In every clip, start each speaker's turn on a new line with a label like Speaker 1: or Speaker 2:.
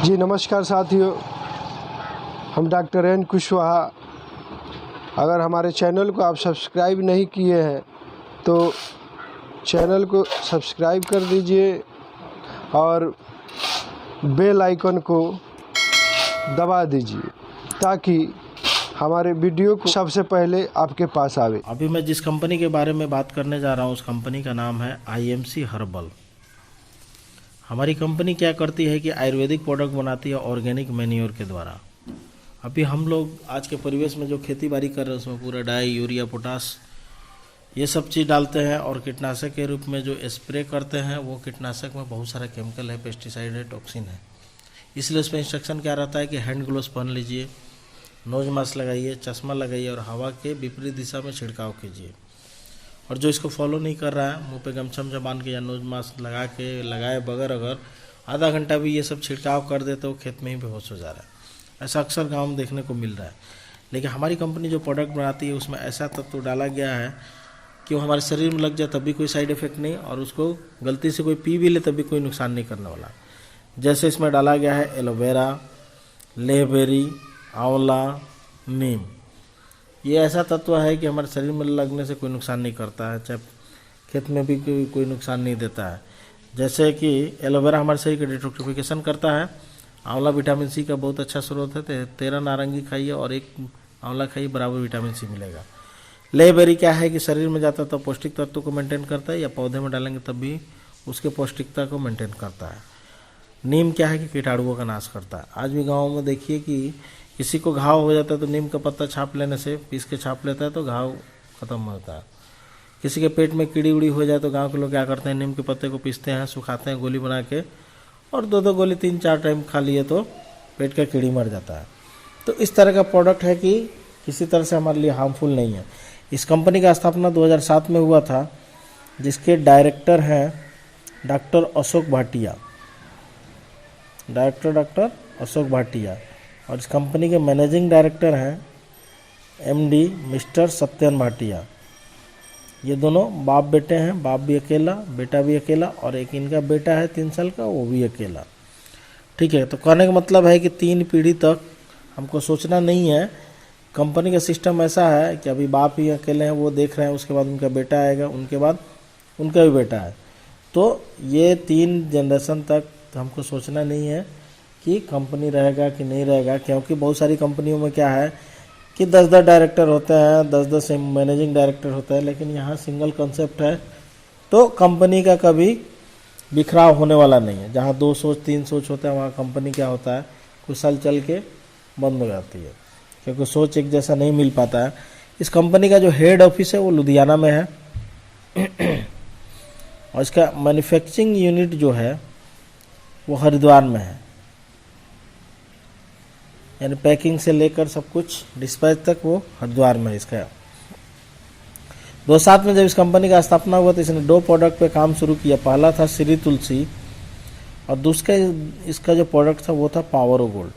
Speaker 1: जी नमस्कार साथियों, हम डॉक्टर एन कुशवाहा। अगर हमारे चैनल को आप सब्सक्राइब नहीं किए हैं तो चैनल को सब्सक्राइब कर दीजिए और बेल आइकन को दबा दीजिए ताकि हमारे वीडियो को सबसे पहले आपके पास आवे।
Speaker 2: अभी मैं जिस कंपनी के बारे में बात करने जा रहा हूँ उस कंपनी का नाम है IMC हर्बल। हमारी कंपनी क्या करती है कि आयुर्वेदिक प्रोडक्ट बनाती है ऑर्गेनिक मैन्योर के द्वारा। अभी हम लोग आज के परिवेश में जो खेती बाड़ी कर रहे हैं उसमें पूरा डाई, यूरिया, पोटास ये सब चीज़ डालते हैं और कीटनाशक के रूप में जो स्प्रे करते हैं वो कीटनाशक में बहुत सारा केमिकल है, पेस्टिसाइड है, टॉक्सिन है। इसलिए उसमें इंस्ट्रक्शन क्या रहता है कि हैंड ग्लोव्स पहन लीजिए, नोज मास्क लगाइए, चश्मा लगाइए और हवा के विपरीत दिशा में छिड़काव कीजिए। और जो इसको फॉलो नहीं कर रहा है, मुंह पे गमछा बांध के या नोज मास्क लगा के लगाए बगैर अगर आधा घंटा भी ये सब छिड़काव कर दे तो वो खेत में ही बेहोश हो जा रहा है। ऐसा अक्सर गाँव में देखने को मिल रहा है। लेकिन हमारी कंपनी जो प्रोडक्ट बनाती है उसमें ऐसा तत्व डाला गया है कि वो हमारे शरीर में लग जाए तब भी कोई साइड इफेक्ट नहीं, और उसको गलती से कोई पी भी ले तब भी कोई नुकसान नहीं करने वाला। जैसे इसमें डाला गया है एलोवेरा, लेहबेरी, आंवला, नीम। ये ऐसा तत्व है कि हमारे शरीर में लगने से कोई नुकसान नहीं करता है, चाहे खेत में भी कोई नुकसान नहीं देता है। जैसे कि एलोवेरा हमारे शरीर का डिटॉक्सिफिकेशन करता है, आंवला विटामिन सी का बहुत अच्छा स्रोत है। 13 नारंगी खाइए और 1 आंवला खाइए, बराबर विटामिन सी मिलेगा। लेबेरी क्या है कि शरीर में जाता है तो पौष्टिक तत्व को मेंटेन करता है, या पौधे में डालेंगे तब भी उसके पौष्टिकता को मेंटेन करता है। नीम क्या है कि कीटाणुओं का नाश करता है। आज भी गाँव में देखिए कि किसी को घाव हो जाता है तो नीम का पत्ता छाप लेने से, पीस के छाप लेता है तो घाव खत्म होता है। किसी के पेट में कीड़ी उड़ी हो जाए तो गांव के लोग क्या करते हैं, नीम के पत्ते को पीसते हैं, सुखाते हैं गोली बना के, और 2-2 गोली 3-4 टाइम खा लिए तो पेट का कीड़ी मर जाता है। तो इस तरह का प्रोडक्ट है कि किसी तरह से हमारे लिए हार्मफुल नहीं है। इस कंपनी का स्थापना 2007 में हुआ था, जिसके डायरेक्टर हैं डॉक्टर अशोक भाटिया, डॉक्टर अशोक भाटिया। और इस कंपनी के मैनेजिंग डायरेक्टर हैं MD मिस्टर सत्यन भाटिया। ये दोनों बाप बेटे हैं, बाप भी अकेला, बेटा भी अकेला, और एक इनका बेटा है 3 साल का, वो भी अकेला। ठीक है, तो कहने का मतलब है कि 3 पीढ़ी तक हमको सोचना नहीं है। कंपनी का सिस्टम ऐसा है कि अभी बाप ही अकेले हैं, वो देख रहे हैं, उसके बाद उनका बेटा आएगा, उनके बाद उनका भी बेटा है। तो ये 3 जनरेशन तक हमको सोचना नहीं है कि कंपनी रहेगा कि नहीं रहेगा, क्योंकि बहुत सारी कंपनियों में क्या है कि 10-10 डायरेक्टर होते हैं, 10-10 मैनेजिंग डायरेक्टर होते हैं, लेकिन यहाँ सिंगल कॉन्सेप्ट है। तो कंपनी का कभी बिखराव होने वाला नहीं है। जहाँ 2 सोच 3 सोच होता है, वहाँ कंपनी क्या होता है, कुछ साल चल के बंद हो जाती है, क्योंकि सोच एक जैसा नहीं मिल पाता है। इस कंपनी का जो हेड ऑफिस है वो लुधियाना में है और इसका मैन्युफैक्चरिंग यूनिट जो है वो हरिद्वार में है। यानी पैकिंग से लेकर सब कुछ डिस्पैच तक वो हरिद्वार में है इसका। 2007 में जब इस कंपनी का स्थापना हुआ तो इसने 2 प्रोडक्ट पे काम शुरू किया। पहला था श्री तुलसी और दूसरा इसका जो प्रोडक्ट था वो था पावर गोल्ड।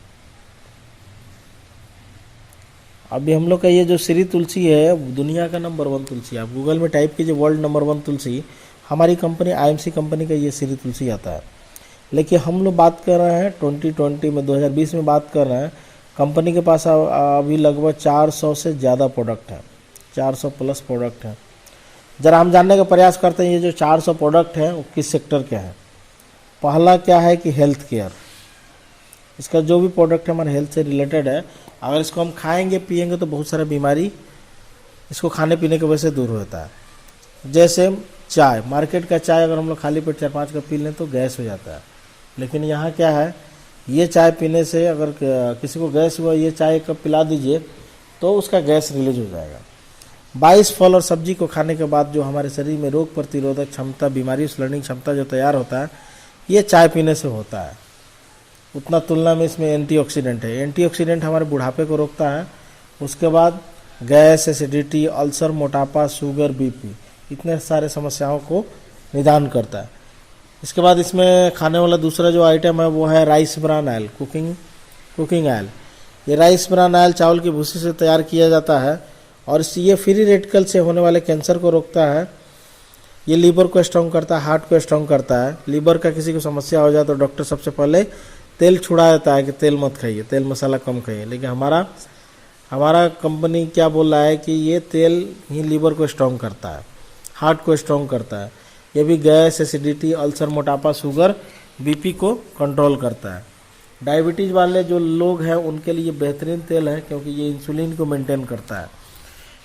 Speaker 2: अभी हम लोग का ये जो श्री तुलसी है दुनिया का नंबर 1 तुलसी। आप गूगल में टाइप कीजिए वर्ल्ड नंबर 1 तुलसी, हमारी कंपनी IMC कंपनी का ये श्री तुलसी आता है। लेकिन हम लोग बात कर रहे हैं 2020 में, 2020 में बात कर रहे हैं। कंपनी के पास अभी लगभग 400 से ज़्यादा प्रोडक्ट हैं, 400 प्लस प्रोडक्ट हैं। ज़रा हम जानने का प्रयास करते हैं ये जो 400 प्रोडक्ट हैं वो किस सेक्टर के हैं। पहला क्या है कि हेल्थ केयर। इसका जो भी प्रोडक्ट है हमारे हेल्थ से रिलेटेड है। अगर इसको हम खाएंगे पिएंगे तो बहुत सारा बीमारी इसको खाने पीने की वजह से दूर होता है। जैसे चाय, मार्केट का चाय अगर हम लोग खाली पेट 4-5 कप पी लें तो गैस हो जाता है। लेकिन यहाँ क्या है, ये चाय पीने से अगर किसी को गैस हुआ, ये चाय कप पिला दीजिए तो उसका गैस रिलीज हो जाएगा। 22 फल और सब्जी को खाने के बाद जो हमारे शरीर में रोग प्रतिरोधक क्षमता, बीमारी से लड़ने की क्षमता जो तैयार होता है, ये चाय पीने से होता है। उतना तुलना में इसमें एंटीऑक्सीडेंट है। एंटीऑक्सीडेंट हमारे बुढ़ापे को रोकता है। उसके बाद गैस, एसिडिटी, अल्सर, मोटापा, शुगर, BP, इतने सारे समस्याओं को निदान करता है। इसके बाद इसमें खाने वाला दूसरा जो आइटम है वो है rice bran oil, cooking oil. ये राइस ब्रान ऑयल चावल की भूसी से तैयार किया जाता है और ये फ्री रेडिकल से होने वाले कैंसर को रोकता है। ये लीवर को स्ट्रॉन्ग करता है, हार्ट को स्ट्रॉन्ग करता है। लीवर का किसी को समस्या हो जाए तो डॉक्टर सबसे पहले तेल छुड़ा देता है कि तेल मत खाइए, तेल मसाला कम खाइए, लेकिन हमारा कंपनी क्या बोल रहा है कि ये तेल ही लीवर को स्ट्रॉन्ग करता है, हार्ट को स्ट्रॉन्ग करता है, ये भी गैस, एसिडिटी, अल्सर, मोटापा, शुगर, बीपी को कंट्रोल करता है। डायबिटीज़ वाले जो लोग हैं उनके लिए बेहतरीन तेल है, क्योंकि ये इंसुलिन को मेंटेन करता है।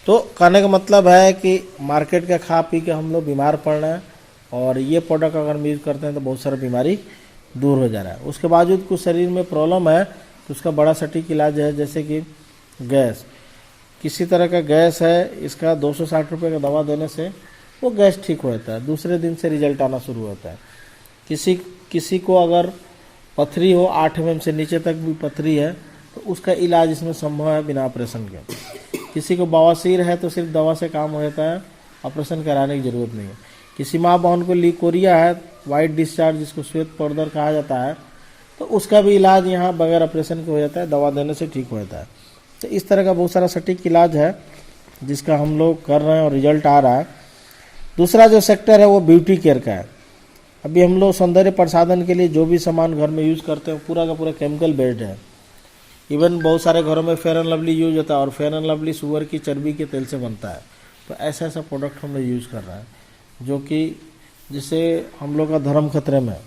Speaker 2: तो कहने का मतलब है कि मार्केट का खा पी के हम लोग बीमार पड़ रहे हैं, और ये प्रोडक्ट अगर हम यूज़ करते हैं तो बहुत सारा बीमारी दूर हो जा रहा है। उसके बावजूद कुछ शरीर में प्रॉब्लम है तो उसका बड़ा सटीक इलाज है, जैसे कि गैस, किसी तरह का गैस है, इसका 260 रुपये का दवा देने से वो गैस ठीक हो जाता है, दूसरे दिन से रिजल्ट आना शुरू होता है। किसी को अगर पथरी हो, 8 mm से नीचे तक भी पथरी है, तो उसका इलाज इसमें संभव है बिना ऑपरेशन के। किसी को बवासीर है तो सिर्फ दवा से काम हो जाता है, ऑपरेशन कराने की ज़रूरत नहीं है। किसी माँ बहन को लिकोरिया है, वाइट डिस्चार्ज जिसको श्वेत पाउडर कहा जाता है, तो उसका भी इलाज यहाँ बगैर ऑपरेशन के हो जाता है, दवा देने से ठीक हो जाता है। तो इस तरह का बहुत सारा सटीक इलाज है जिसका हम लोग कर रहे हैं और रिजल्ट आ रहा है। दूसरा जो सेक्टर है वो ब्यूटी केयर का है। अभी हम लोग सौंदर्य प्रसाधन के लिए जो भी सामान घर में यूज़ करते हैं पूरा का पूरा केमिकल बेस्ड है। इवन बहुत सारे घरों में फेयर एंड लवली यूज होता है, और फेयर एंड लवली सुअर की चर्बी के तेल से बनता है। तो ऐसा प्रोडक्ट हम लोग यूज़ कर रहे हैं जो कि जिससे हम लोग का धर्म खतरे में है।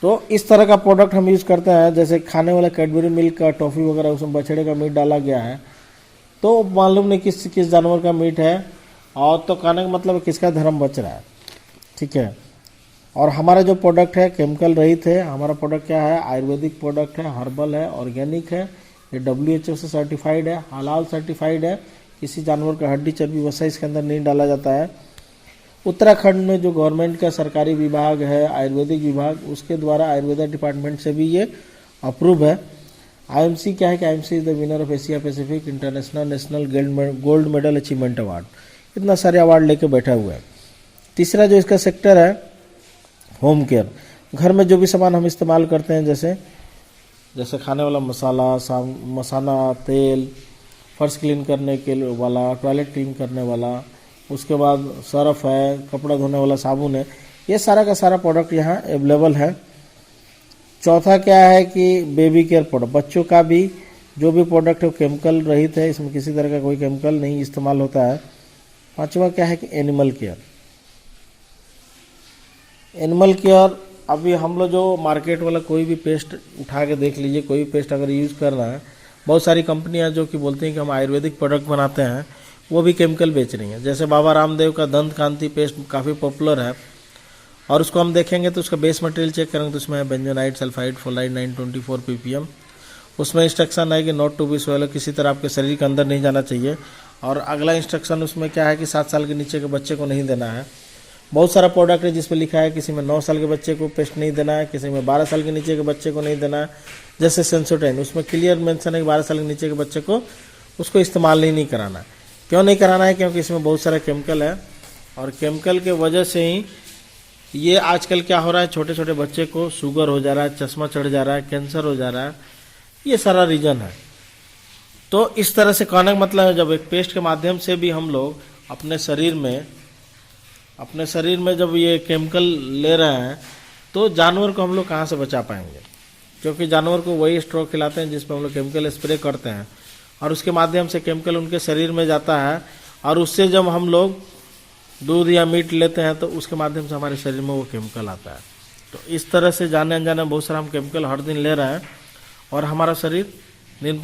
Speaker 2: तो इस तरह का प्रोडक्ट हम यूज़ करते हैं। जैसे खाने वाला कैडबरी मिल्क का, टॉफ़ी वगैरह, उसमें बछड़े का मीट डाला गया है, तो मालूम नहीं किस जानवर का मीट है, और तो कहने का मतलब किसका धर्म बच रहा है, ठीक है। और हमारा जो प्रोडक्ट है केमिकल रहित है। हमारा प्रोडक्ट क्या है, आयुर्वेदिक प्रोडक्ट है, हर्बल है, ऑर्गेनिक है, ये WHO से सर्टिफाइड है, हलाल सर्टिफाइड है। किसी जानवर का हड्डी, चर्बी, वसा इसके अंदर नहीं डाला जाता है। उत्तराखंड में जो गवर्नमेंट का सरकारी विभाग है, आयुर्वेदिक विभाग, उसके द्वारा आयुर्वेदा डिपार्टमेंट से भी ये अप्रूव है। IMC क्या है कि IMC is the winner of Asia Pacific international national gold medal achievement award. इतना सारे अवार्ड लेके बैठा हुआ है। तीसरा जो इसका सेक्टर है होम केयर। घर में जो भी सामान हम इस्तेमाल करते हैं, जैसे खाने वाला मसाला, तेल, फर्श क्लीन करने के वाला, टॉयलेट क्लीन करने वाला, उसके बाद सर्फ है, कपड़ा धोने वाला साबुन है, ये सारा का सारा प्रोडक्ट यहाँ अवेलेबल है। चौथा क्या है कि बेबी केयर प्रोडक्ट, बच्चों का भी जो भी प्रोडक्ट है वो केमिकल रहित है, इसमें किसी तरह का कोई केमिकल नहीं इस्तेमाल होता है। पांचवा क्या है कि एनिमल केयर। एनिमल केयर, अभी हम लोग जो मार्केट वाला कोई भी पेस्ट उठा के देख लीजिए, कोई भी पेस्ट अगर यूज़ कर रहा है, बहुत सारी कंपनियां जो कि बोलती हैं कि हम आयुर्वेदिक प्रोडक्ट बनाते हैं, वो भी केमिकल बेच रही हैं। जैसे बाबा रामदेव का दंत कांति पेस्ट काफ़ी पॉपुलर है, और उसको हम देखेंगे तो उसका बेस मटेरियल चेक करेंगे तो उसमें है बेंजोनाइट सल्फाइड फोलाइड 924 ppm। उसमें इंस्ट्रक्शन है कि नॉट टू बी स्वेलो, किसी तरह आपके शरीर के अंदर नहीं जाना चाहिए। और अगला इंस्ट्रक्शन उसमें क्या है कि 7 साल के नीचे के बच्चे को नहीं देना है। बहुत सारा प्रोडक्ट है जिस पर लिखा है किसी में 9 साल के बच्चे को पेस्ट नहीं देना है, किसी में 12 साल के नीचे के बच्चे को नहीं देना है। जैसे सेंसोटाइन, उसमें क्लियर मेंशन है कि 12 साल के नीचे के बच्चे को उसको इस्तेमाल नहीं कराना है। क्यों नहीं कराना है? क्योंकि इसमें बहुत सारा केमिकल है, और केमिकल के वजह से ही ये आजकल क्या हो रहा है, छोटे छोटे बच्चे को शुगर हो जा रहा है, चश्मा चढ़ जा रहा है, कैंसर हो जा रहा है, ये सारा रीज़न है। तो इस तरह से कहने का मतलब है, जब एक पेस्ट के माध्यम से भी हम लोग अपने शरीर में जब ये केमिकल ले रहे हैं, तो जानवर को हम लोग कहाँ से बचा पाएंगे? क्योंकि जानवर को वही स्ट्रॉ खिलाते हैं जिसमें हम लोग केमिकल स्प्रे करते हैं, और उसके माध्यम से केमिकल उनके शरीर में जाता है, और उससे जब हम लोग दूध या मीट लेते हैं तो उसके माध्यम से हमारे शरीर में वो केमिकल आता है। तो इस तरह से जाने अनजाने बहुत सारा हम केमिकल हर दिन ले रहे हैं, और हमारा शरीर दिन पर